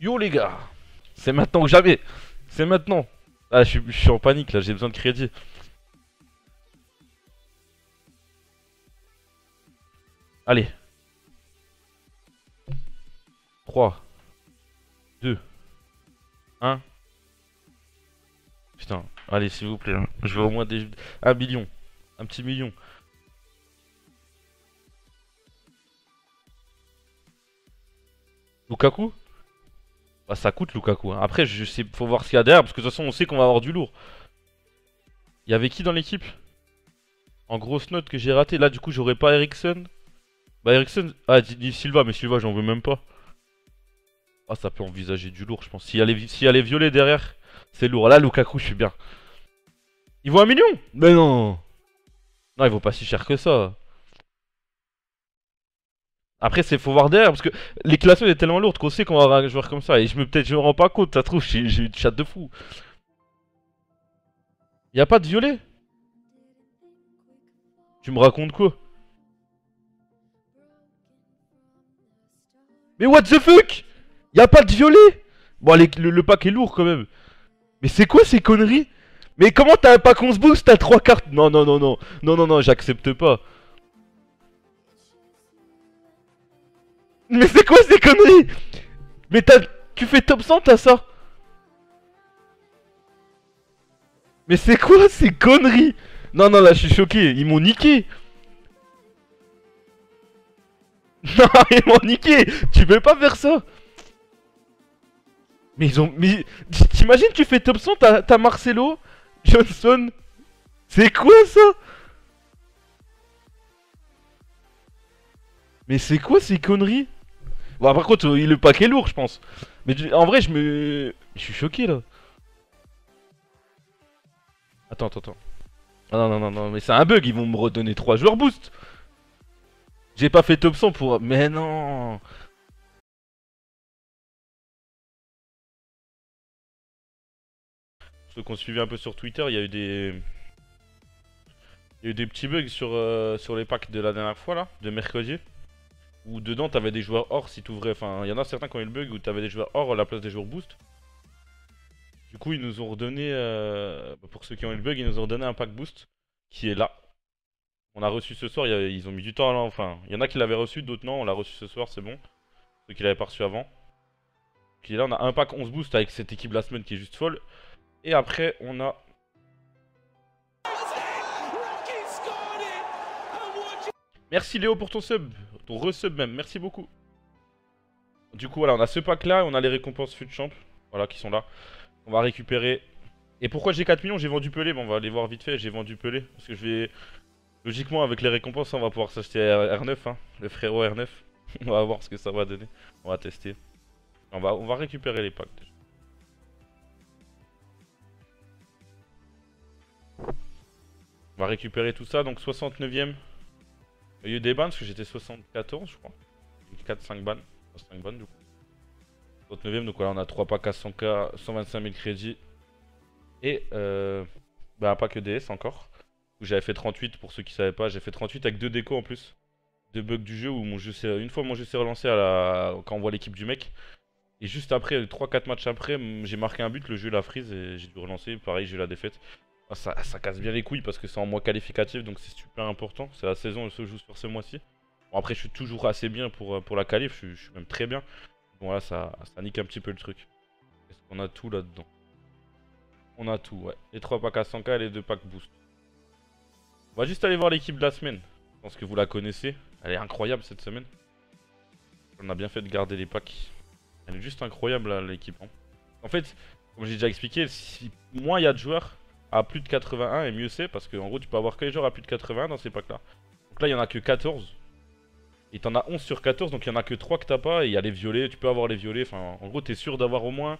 Yo les gars, c'est maintenant ou jamais. C'est maintenant. Ah, je suis en panique là, j'ai besoin de crédit. Allez, 3, 2, 1. Putain, allez s'il vous plaît, hein. Je veux au moins un million. Un petit million. Lukaku? Bah ça coûte Lukaku, hein. Après, je sais, faut voir ce qu'il y a derrière, parce que de toute façon, on sait qu'on va avoir du lourd. Il y avait qui dans l'équipe? En grosse note que j'ai raté. Là, du coup, j'aurais pas Eriksen. Bah Eriksen, ah, dit Silva, mais Silva, j'en veux même pas. Ah, ça peut envisager du lourd, je pense. Si elle est violée derrière, c'est lourd. Là, Lukaku, je suis bien. Il vaut un million? Mais non. Non, il vaut pas si cher que ça. Après, c'est faut voir derrière, parce que les classements est tellement lourd qu'on sait qu'on va avoir un joueur comme ça. Et peut-être je me rends pas compte, ça se trouve, j'ai une chatte de fou. Y a pas de violet? Tu me racontes quoi? Mais what the fuck? Y a pas de violet? Bon, le pack est lourd quand même. Mais c'est quoi ces conneries? Mais comment t'as un pack 11 boost, t'as 3 cartes? Non, non, non, non. Non, non, non, j'accepte pas. Mais c'est quoi ces conneries? Mais tu fais top 100, t'as ça? Mais c'est quoi ces conneries? Non, non, là, je suis choqué. Ils m'ont niqué. Non, ils m'ont niqué. Tu peux pas faire ça. Mais ils ont... Mais t'imagines, tu fais top 100, t'as Marcelo, Johnson. C'est quoi ça? Mais c'est quoi ces conneries? Bon, par contre, le pack est lourd, je pense. Mais en vrai, je suis choqué, là. Attends, attends, attends. Ah non, non, non, non, mais c'est un bug, ils vont me redonner 3 joueurs boost. J'ai pas fait top 100 pour... Mais non. Ceux qu'on suivait un peu sur Twitter, il y a eu des... Il y a eu des petits bugs sur les packs de la dernière fois, là, de mercredi. Où dedans, t'avais des joueurs or si t'ouvrais... Enfin, il y en a certains qui ont eu le bug où t'avais des joueurs or à la place des joueurs boost. Du coup, ils nous ont redonné... pour ceux qui ont eu le bug, ils nous ont redonné un pack boost. Qui est là. On a reçu ce soir, ils ont mis du temps là, enfin. Il y en a qui l'avaient reçu, d'autres non, on l'a reçu ce soir, c'est bon. Ceux qui l'avaient pas reçu avant. Puis là, on a un pack 11 boost avec cette équipe la semaine qui est juste folle. Et après, on a... Merci Léo pour ton sub, ton resub même, merci beaucoup. Du coup, voilà, on a ce pack là, on a les récompenses fut champ, voilà, qui sont là. On va récupérer. Et pourquoi j'ai 4 millions? J'ai vendu Pelé, bon, on va aller voir vite fait, j'ai vendu Pelé. Parce que je vais... Logiquement, avec les récompenses, on va pouvoir s'acheter R9, hein, le frérot R9. On va voir ce que ça va donner, on va tester. On va récupérer les packs déjà. On va récupérer tout ça, donc 69ème. Il y a eu des bans parce que j'étais 74 je crois. 4-5 bans. 5 bans du coup. 69ème, donc voilà, on a 3 packs à 100k, 125 000 crédits. Et bah, un pack EDS encore. Où j'avais fait 38 pour ceux qui savaient pas. J'ai fait 38 avec 2 décos en plus. 2 bugs du jeu où une fois mon jeu s'est relancé quand on voit l'équipe du mec. Et juste après, 3-4 matchs après, j'ai marqué un but, le jeu l'a freeze et j'ai dû relancer. Pareil, j'ai eu la défaite. Ah, ça casse bien les couilles parce que c'est en mois qualificatif, donc c'est super important. C'est la saison, elle se joue sur ce mois-ci. Bon, après, je suis toujours assez bien pour la qualif, je suis même très bien. Bon, là, ça nique un petit peu le truc. Est-ce qu'on a tout là-dedans? On a tout, ouais. Les 3 packs à 100k et les 2 packs boost. On va juste aller voir l'équipe de la semaine. Je pense que vous la connaissez. Elle est incroyable cette semaine. On a bien fait de garder les packs. Elle est juste incroyable l'équipe, hein. En fait, comme j'ai déjà expliqué, moins il y a de joueurs à plus de 81 et mieux c'est parce qu'en gros tu peux avoir que les joueurs à plus de 81 dans ces packs là. Donc là il y en a que 14. Et t'en as 11 sur 14, donc il y en a que 3 que t'as pas et il y a les violets, tu peux avoir les violets. Enfin en gros t'es sûr d'avoir au moins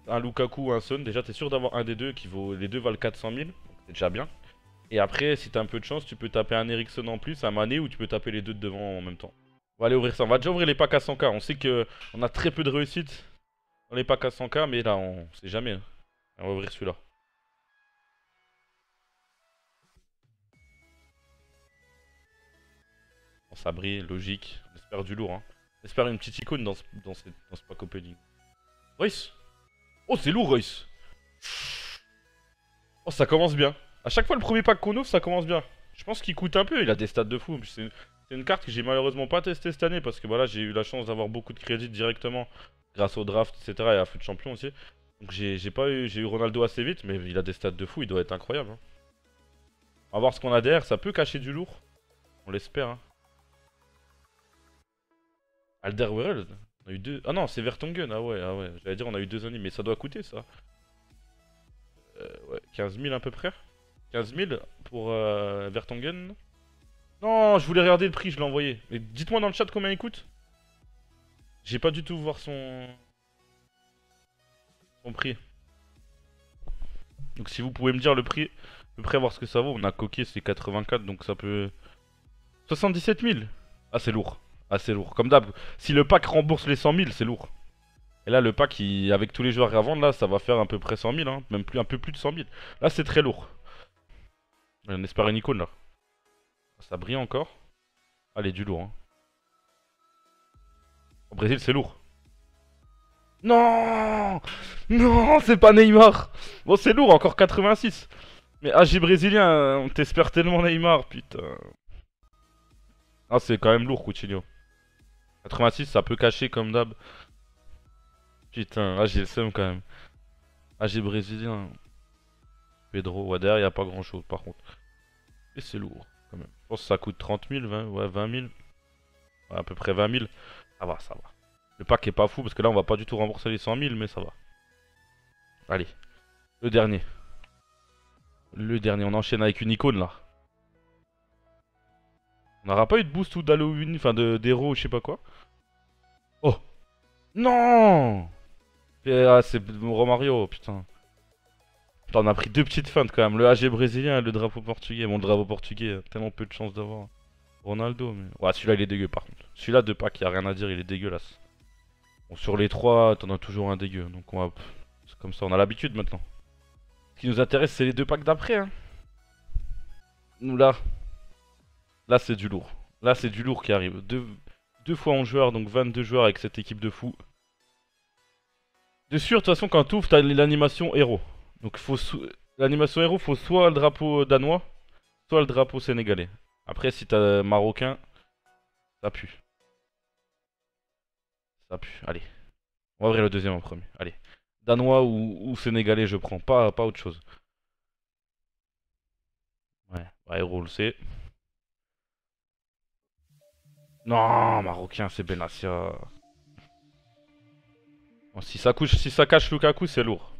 un Lukaku ou un Son. Déjà t'es sûr d'avoir un des deux qui vaut. Les deux valent 400 000, donc c'est déjà bien. Et après si t'as un peu de chance tu peux taper un Eriksen en plus, un Mané ou tu peux taper les deux de devant en même temps. On va aller ouvrir ça, on va déjà ouvrir les packs à 100k. On sait que on a très peu de réussite dans les packs à 100k, mais là on sait jamais, hein. On va ouvrir celui-là. Ça brille, logique. On espère du lourd, hein. On espère une petite icône dans ce pack opening. Royce. Oh, c'est lourd, Royce. Oh, ça commence bien. À chaque fois, le premier pack qu'on ouvre, ça commence bien. Je pense qu'il coûte un peu. Il a des stats de fou. C'est une carte que j'ai malheureusement pas testée cette année parce que voilà, j'ai eu la chance d'avoir beaucoup de crédits directement grâce au draft, etc. et à Foot Champion aussi. Donc j'ai eu Ronaldo assez vite, mais il a des stats de fou. Il doit être incroyable. Hein. On va voir ce qu'on a derrière. Ça peut cacher du lourd. On l'espère. Hein. Alderweireld. On a eu deux. Ah non, c'est Vertonghen. Ah ouais, ah ouais. J'allais dire on a eu deux animes, mais ça doit coûter ça. Ouais, 15 000 à peu près. 15 000 pour Vertonghen. Non, je voulais regarder le prix, je l'ai envoyé. Mais dites-moi dans le chat combien il coûte. J'ai pas du tout voir son prix. Donc si vous pouvez me dire le prix, à peu près voir ce que ça vaut. On a coqué, c'est 84, donc ça peut... 77 000. Ah, c'est lourd. Ah, c'est lourd. Comme d'hab, si le pack rembourse les 100 000, c'est lourd. Et là, le pack, avec tous les joueurs à vendre, là, ça va faire à peu près 100 000, hein. Même plus, un peu plus de 100 000. Là, c'est très lourd. On espère une icône, là. Ça brille encore. Allez, du lourd, hein. Au Brésil, c'est lourd. Non! Non, c'est pas Neymar! Bon, c'est lourd, encore 86. Mais AG brésilien, on t'espère tellement Neymar, putain. Ah, c'est quand même lourd, Coutinho. 86, ça peut cacher comme d'hab. Putain, ah, j'ai le seum quand même. AG brésilien. Pedro, ouais, derrière, y a pas grand chose par contre. Et c'est lourd, quand même. Je pense que ça coûte 30 000, 20, ouais, 20 000. Ouais, à peu près 20 000. Ça va, ça va. Le pack est pas fou parce que là, on va pas du tout rembourser les 100 000, mais ça va. Allez, le dernier. Le dernier, on enchaîne avec une icône là. On n'aura pas eu de boost ou d'Halloween, enfin d'héros ou je sais pas quoi. Oh! Non! Ah, c'est Romario, putain. Putain, on a pris deux petites feintes quand même. Le AG brésilien et le drapeau portugais. Bon, le drapeau portugais, tellement peu de chance d'avoir Ronaldo. Mais... ouais, celui-là, il est dégueu par contre. Celui-là de pack, y a rien à dire, il est dégueulasse. Bon, sur les trois, t'en as toujours un dégueu. Donc on va... c'est comme ça, on a l'habitude maintenant. Ce qui nous intéresse, c'est les deux packs d'après. Hein. Nous là. Là, c'est du lourd. Là, c'est du lourd qui arrive. Deux fois 11 joueurs, donc 22 joueurs avec cette équipe de fous. De sûr, de toute façon, quand tu ouvres, t'as l'animation héros. Donc l'animation héros, faut soit le drapeau danois, soit le drapeau sénégalais. Après, si t'as marocain, ça pue. Ça pue. Allez. On va ouvrir le deuxième en premier. Allez. Danois ou sénégalais, je prends. Pas autre chose. Ouais. Bah, héros, on le sait. Non, marocain, c'est Benassia. Bon, si ça cache Lukaku, c'est lourd.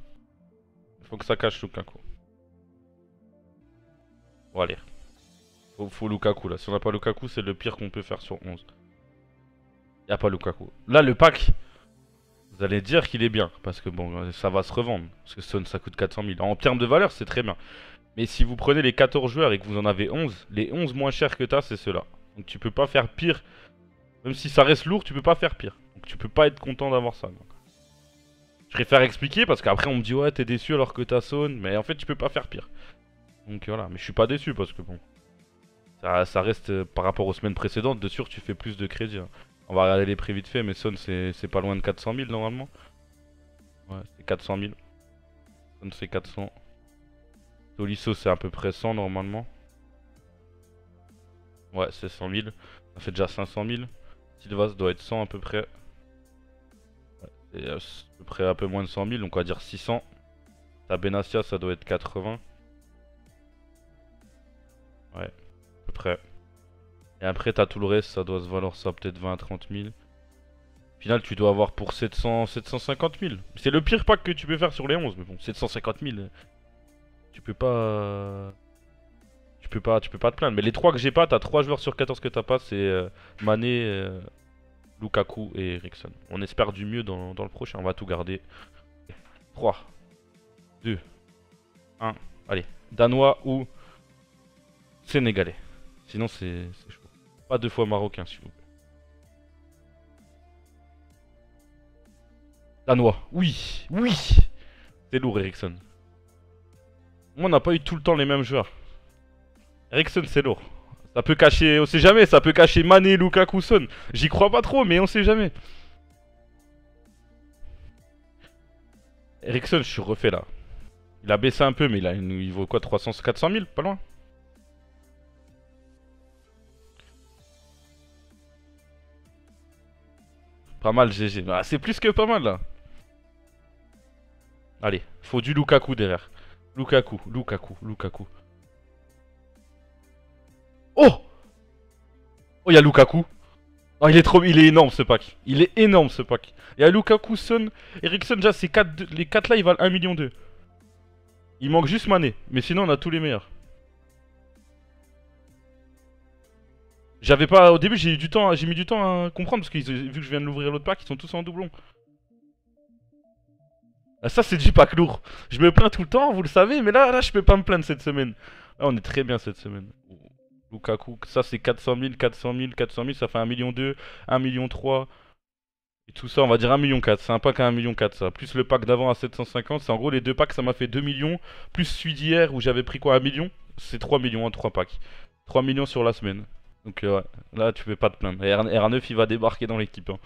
Il faut que ça cache Lukaku. Bon, allez. Faut Lukaku là. Si on n'a pas Lukaku, c'est le pire qu'on peut faire sur 11. Y a pas Lukaku. Là, le pack, vous allez dire qu'il est bien. Parce que bon, ça va se revendre. Parce que Son, ça coûte 400 000. En termes de valeur, c'est très bien. Mais si vous prenez les 14 joueurs et que vous en avez 11, les 11 moins chers que t'as, c'est ceux-là. Donc tu peux pas faire pire. Même si ça reste lourd, tu peux pas faire pire. Donc tu peux pas être content d'avoir ça. Donc. Je préfère expliquer parce qu'après on me dit ouais t'es déçu alors que t'as Son. Mais en fait tu peux pas faire pire. Donc voilà, mais je suis pas déçu parce que bon. Ça reste par rapport aux semaines précédentes, de sûr tu fais plus de crédit. Hein. On va regarder les prix vite fait, mais Son c'est pas loin de 400 000 normalement. Ouais, c'est 400 000. Son c'est 400. Tolisso c'est à peu près 100 normalement. Ouais, c'est 100 000. Ça fait déjà 500 000. Silvas doit être 100 à peu près. Ouais, c'est à peu près un peu moins de 100 000, donc on va dire 600. Ta Benassia ça doit être 80. Ouais, à peu près. Et après t'as tout le reste, ça doit se valoir ça peut-être 20 à 30 000. Au final tu dois avoir pour 750 000. C'est le pire pack que tu peux faire sur les 11, mais bon, 750 000. Tu peux pas... Tu peux pas te plaindre. Mais les 3 que j'ai pas, t'as 3 joueurs sur 14 que t'as pas, c'est Mané, Lukaku et Eriksen. On espère du mieux dans le prochain, on va tout garder. 3, 2, 1, allez. Danois ou Sénégalais. Sinon c'est chaud. Pas 2 fois marocain s'il vous plaît. Danois, oui, oui. C'est lourd Eriksen. Moi on n'a pas eu tout le temps les mêmes joueurs. Eriksen c'est lourd. Ça peut cacher, on sait jamais, ça peut cacher Mané, Lukaku, Son. J'y crois pas trop, mais on sait jamais. Ericsson, je suis refait là. Il a baissé un peu, mais il vaut quoi, 300, 400 000, pas loin. Pas mal, GG. Ah, c'est plus que pas mal là. Allez, faut du Lukaku derrière. Lukaku, Lukaku, Lukaku. Oh! Oh, il y a Lukaku. Oh, il est énorme ce pack. Il est énorme ce pack. Il y a Lukaku, Son, Ericsson, déjà, les 4 là, ils valent 1,2 million. Il manque juste Mané. Mais sinon, on a tous les meilleurs. J'avais pas. Au début, j'ai mis du temps à comprendre parce que vu que je viens de l'ouvrir l'autre pack, ils sont tous en doublon. Ah, ça, c'est du pack lourd. Je me plains tout le temps, vous le savez, mais là, je peux pas me plaindre cette semaine. Là, on est très bien cette semaine. Lukaku, ça c'est 400 000, 400 000, 400 000, ça fait 1,2 million, 1,3 million. Et tout ça, on va dire 1,4 million. C'est un pack à 1,4 million ça. Plus le pack d'avant à 750. C'est en gros les deux packs, ça m'a fait 2 millions. Plus celui d'hier où j'avais pris quoi, 1 million. C'est 3 millions en 3 packs. 3 millions sur la semaine. Donc ouais, là tu peux pas te plaindre. R9 il va débarquer dans l'équipe. Hein.